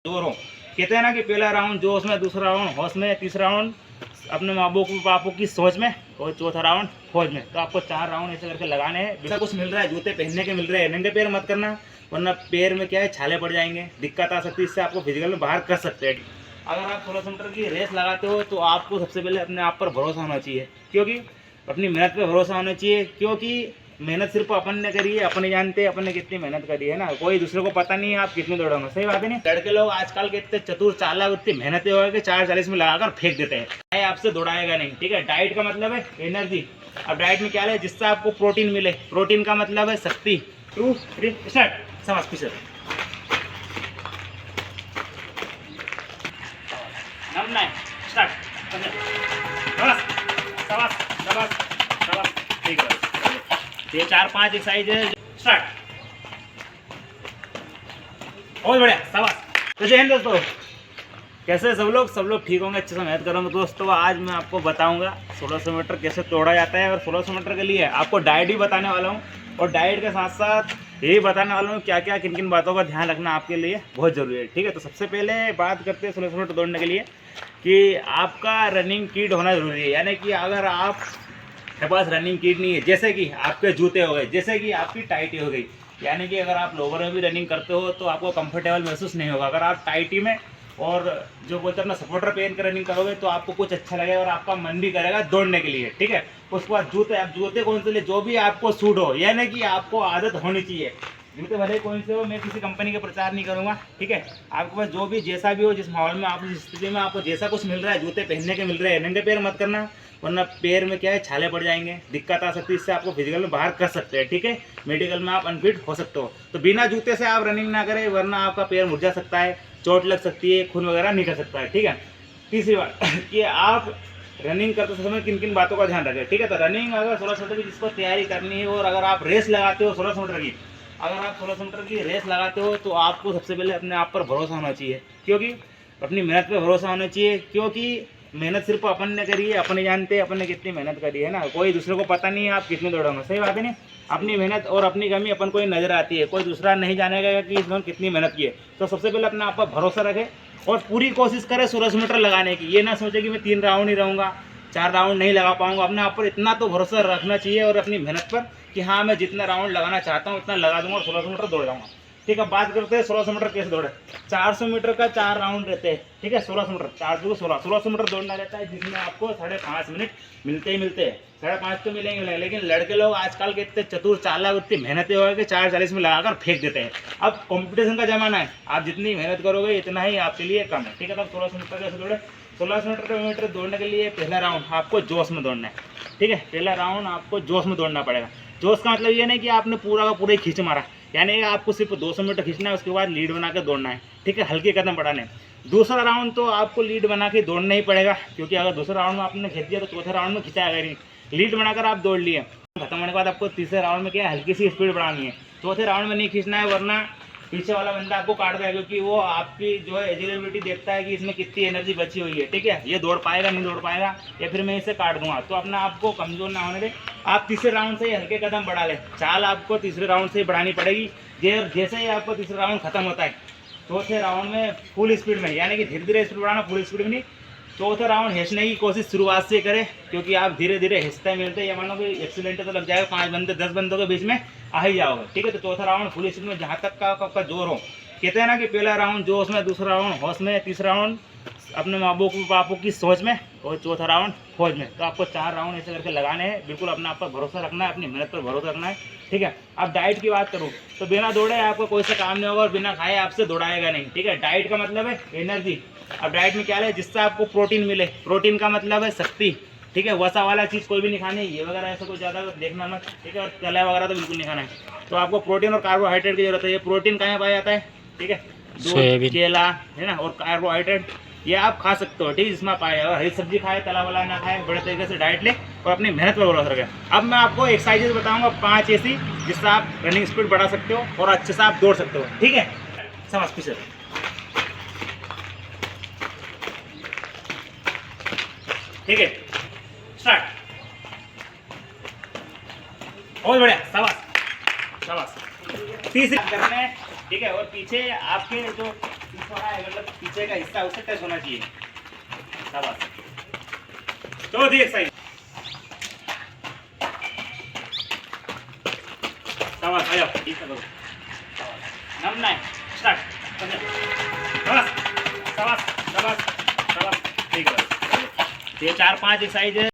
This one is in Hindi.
जोर हो। कहते हैं ना कि पहला राउंड जोश में, दूसरा राउंड होश में, तीसरा राउंड अपने माँ बापों की सोच में और चौथा राउंड फौज में। तो आपको 4 राउंड ऐसे करके लगाने हैं। ऐसा कुछ मिल रहा है, जूते पहनने के मिल रहे हैं, नंगे पैर मत करना, वरना पैर में क्या है छाले पड़ जाएंगे, दिक्कत आ सकती है। इससे आपको फिजिकल में बाहर कर सकते हैं। अगर आप 1600 मीटर की रेस लगाते हो तो आपको सबसे पहले अपने आप पर भरोसा होना चाहिए, क्योंकि अपनी मेहनत पर भरोसा होना चाहिए, क्योंकि मेहनत सिर्फ अपन ने करी है, अपन जानते हैं अपन ने कितनी मेहनत करी है ना, कोई दूसरे को पता नहीं है आप कितने दौड़ोगे। सही बात है नहीं? लड़के लोग आजकल के इतने चतुर चालाक, इतनी मेहनतें हो गए कि 4:40 में लगाकर फेंक देते हैं। आपसे दौड़ाएगा नहीं, ठीक है। डाइट का मतलब है एनर्जी। अब डाइट में क्या है, जिससे आपको प्रोटीन मिले। प्रोटीन का मतलब है शक्ति। 2 3 स्टार्ट। शाबाश पीछे नमना है, स्टार्ट। शाबाश शाबाश शाबाश शाबाश, ठीक है। ये 4-5 एक्सरसाइज है, स्टार्ट। बहुत बढ़िया, शाबाश। तो जय हिंद दोस्तों, कैसे सब लोग ठीक होंगे, अच्छे से मेहनत करोगे दोस्तों। आज मैं आपको बताऊंगा 1600 मीटर कैसे तोड़ा जाता है, और 1600 मीटर के लिए आपको डाइट भी बताने वाला हूं, और डाइट के साथ साथ ये भी बताने वाला हूं क्या क्या किन किन बातों का ध्यान रखना आपके लिए बहुत ज़रूरी है, ठीक है। तो सबसे पहले बात करते हैं 1600 मीटर दौड़ने के लिए कि आपका रनिंग किट होना ज़रूरी है। यानी कि अगर आप के पास रनिंग किट नहीं है, जैसे कि आपके जूते हो गए, जैसे कि आपकी टाइटी हो गई, यानी कि अगर आप लोवर में भी रनिंग करते हो तो आपको कंफर्टेबल महसूस नहीं होगा। अगर आप टाइटी में और जो बोलते हैं अपना सपोर्टर पहन कर रनिंग करोगे तो आपको कुछ अच्छा लगेगा और आपका मन भी करेगा दौड़ने के लिए, ठीक है। उसके बाद जूते, आप जूते कौन से ले, जो भी आपको सूट हो, यानी कि आपको आदत होनी चाहिए। जूते भले कौन से हो, मैं किसी कंपनी का प्रचार नहीं करूँगा, ठीक है। आपके पास जो भी जैसा भी हो, जिस माहौल में आप, जिस स्थिति में आपको जैसा कुछ मिल रहा है, जूते पहनने के मिल रहे हैं, नंगे पैर मत करना, वरना पैर में क्या है छाले पड़ जाएंगे, दिक्कत आ सकती है। इससे आपको फिजिकल में बाहर कर सकते हैं, ठीक है। मेडिकल में आप अनफिट हो सकते हो। तो बिना जूते से आप रनिंग ना करें, वरना आपका पैर मुरझा सकता है, चोट लग सकती है, खून वगैरह निकल सकता है, ठीक है। तीसरी बात कि आप रनिंग करते समय किन किन बातों का ध्यान रखें, ठीक है। तो रनिंग अगर 1600 मीटर की जिसको तैयारी करनी है, और अगर आप रेस लगाते हो 1600 मीटर की, अगर आप 1600 मीटर की रेस लगाते हो तो आपको सबसे पहले अपने आप पर भरोसा होना चाहिए, क्योंकि अपनी मेहनत पर भरोसा होना चाहिए, क्योंकि मेहनत सिर्फ अपन ने करी है, अपन जानते हैं अपन ने कितनी मेहनत करी है ना, कोई दूसरे को पता नहीं है आप कितने दौड़ोगे। सही बात है नहीं? अपनी मेहनत और अपनी कमी अपन को नजर आती है, कोई दूसरा नहीं जानेगा कि इसने कितनी मेहनत की है। तो सबसे पहले अपने आप पर भरोसा रखें और पूरी कोशिश करें 1600 मीटर लगाने की। ये ना सोचे कि मैं 3 राउंड ही रहूँगा, 4 राउंड नहीं लगा पाऊंगा। अपने आप पर इतना तो भरोसा रखना चाहिए और अपनी मेहनत पर कि हाँ मैं जितना राउंड लगाना चाहता हूँ उतना लगा दूंगा और 1600 मीटर दौड़ जाऊँगा, ठीक है। बात करते हैं 1600 मीटर कैसे दौड़े। 400 मीटर का 4 राउंड रहते हैं, ठीक है। 1600 मीटर 4 को 1600 मीटर दौड़ना रहता है, जिसमें आपको 5.5 मिनट मिलते ही मिलते हैं। 5.5 तो मिलेंगे, लेकिन लड़के लोग आजकल के इतने चतुर चालाक, इतनी मेहनतें हो गए कि 4:40 में लगाकर फेंक देते हैं। अब कंपटीशन का जमाना है, आप जितनी मेहनत करोगे इतना ही आपके लिए कम है, ठीक है। तब 1600 मीटर कैसे दौड़े। 1600 मीटर दौड़ने के लिए पहला राउंड आपको जोश में दौड़ना है, ठीक है। पहला राउंड आपको जोश में दौड़ना पड़ेगा। जोश का मतलब ये नहीं कि आपने पूरा का पूरा ही खींच मारा, यानी कि आपको सिर्फ 200 मीटर खींचना है, उसके बाद लीड बना के दौड़ना है, ठीक है। हल्के कदम बढ़ाने। दूसरा राउंड तो आपको लीड बना के दौड़ना ही पड़ेगा, क्योंकि अगर दूसरे राउंड में आपने खींच दिया तो चौथे राउंड में खिंचाएगा नहीं। लीड बनाकर आप दौड़ लिए, खत्म होने के बाद आपको तीसरे राउंड में क्या है, हल्की सी स्पीड बढ़ानी है। चौथे राउंड में नहीं खींचना है, वरना पीछे वाला बंदा आपको काट देगा, क्योंकि वो आपकी जो है एजिलेबिलिटी देखता है कि इसमें कितनी एनर्जी बची हुई है, ठीक है। ये दौड़ पाएगा नहीं दौड़ पाएगा, या फिर मैं इसे काट दूंगा। तो अपना आपको कमजोर ना होने दे, आप तीसरे राउंड से ही हल्के कदम बढ़ा ले। चाल आपको तीसरे राउंड से ही बढ़ानी पड़ेगी। जैसे ही आपको तीसरा राउंड खत्म होता है, चौथे राउंड में फुल स्पीड में, यानी कि धीरे धीरे स्पीड बढ़ाना, फुल स्पीड में नहीं। चौथा राउंड हेंचने की कोशिश शुरुआत से करें, क्योंकि आप धीरे धीरे हेंचते मिलते, ये मानो कि एक्सीडेंट तो लग जाएगा, 5 बंदे 10 बंदों के बीच में आ ही जाओगे, ठीक है। तो चौथा राउंड फुल स्पीड में, जहाँ तक का आपका जोर हो। कहते हैं ना कि पहला राउंड जोश में, दूसरा राउंड होश में, तीसरा राउंड अपने माँ बापों की सोच में और चौथा राउंड फौज में। तो आपको 4 राउंड ऐसे करके लगाने हैं। बिल्कुल अपने आप पर भरोसा रखना है, अपनी मेहनत पर भरोसा रखना है, ठीक है। अब डाइट की बात करूँ तो बिना दौड़े आपको कोई सा काम नहीं होगा, और बिना खाए आपसे दौड़ाएगा नहीं, ठीक है। डाइट का मतलब है एनर्जी। अब डाइट में क्या है, जिससे आपको प्रोटीन मिले। प्रोटीन का मतलब है शक्ति, ठीक है। वसा वाला चीज़ कोई भी नहीं खानी, ये वगैरह ऐसा कुछ ज़्यादा देखना मत, ठीक है। और तला वगैरह तो बिल्कुल नहीं खाना है। तो आपको प्रोटीन और कार्बोहाइड्रेट की जरूरत है। ये प्रोटीन कहाँ पाया जाता है, ठीक है, दूध, केला है ना, और कार्बोहाइड्रेट ये आप खा सकते हो, ठीक है, जिसमें पाए। और हरी सब्जी खाए, तला वाला ना खाए, बड़े तरीके से डाइट ले और अपनी मेहनत पर भरोसा रखें। अब मैं आपको एक्सरसाइजेज बताऊंगा 5 ऐसी, जिससे आप रनिंग स्पीड बढ़ा सकते हो और अच्छे से आप दौड़ सकते हो, ठीक है। समझ पीछे, ठीक है, स्टार्ट। बहुत बढ़िया, शाबाश शाबाश। तीसरी करना है, ठीक है। और पीछे आपके जो थोड़ा है मतलब पीछे का हिस्सा उससे टच होना चाहिए। शाबाश। चौथी एक्सरसाइज। शाबाश, आ जाओ, ठीक है, करो। नम नाइन स्टार्ट। शाबाश शाबाश शाबाश शाबाश, ठीक है। ये 4-5 एक्सरसाइज है।